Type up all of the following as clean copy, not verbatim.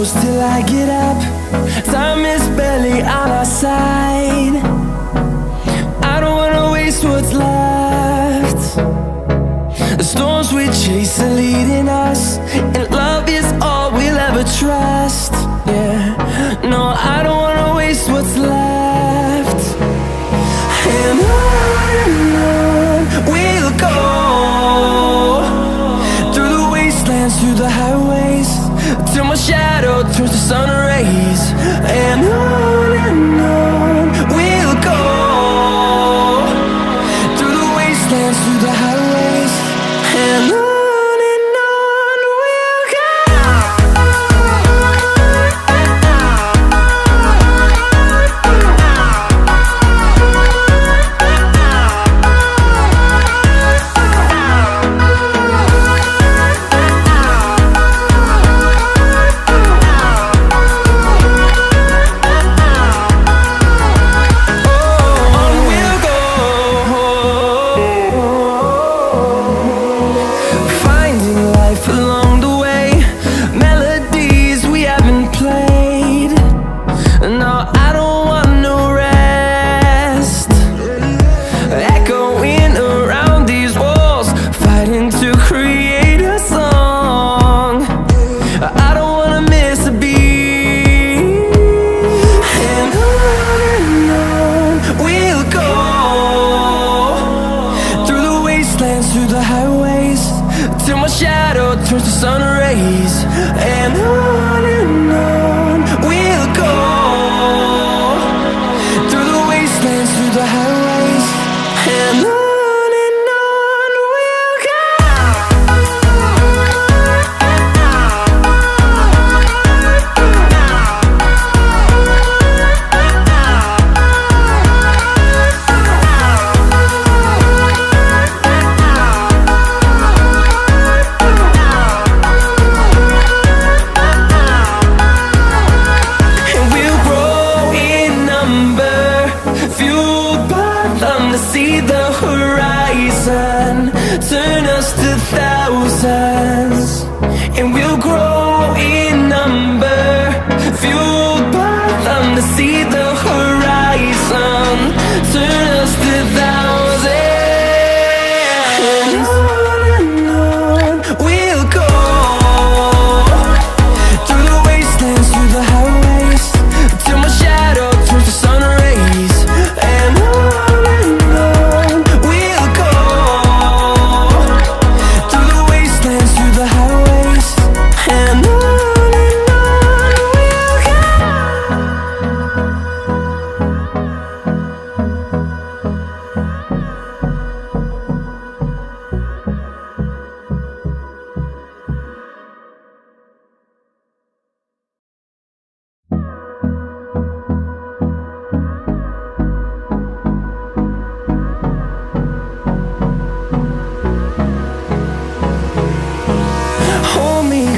close till I get up. Time is barely on our side. I don't wanna waste what's left. The storms we chase are leading us, and love is all we'll ever trust. Yeah, no, I don't wanna waste what's left. And on we'll go, through the wastelands, through the highways, till my shadow turns to sun rays. And on we'll go, through the wastelands, through the highways, and on we'll go. Through the highways, till my shadow turns to sun rays. And on we'll go, through the wastelands, through the highways, and on we'll go. See the horizon, turn us to thousands, and we'll grow in number, fueled by them. To see the horizon, turn us to thousands, and on we'll go, through the wastelands, through the highways, till my shadow turns to sun rays. And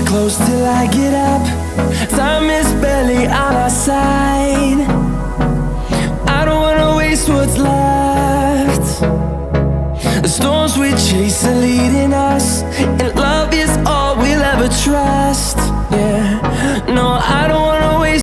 close till I get up. Time is barely on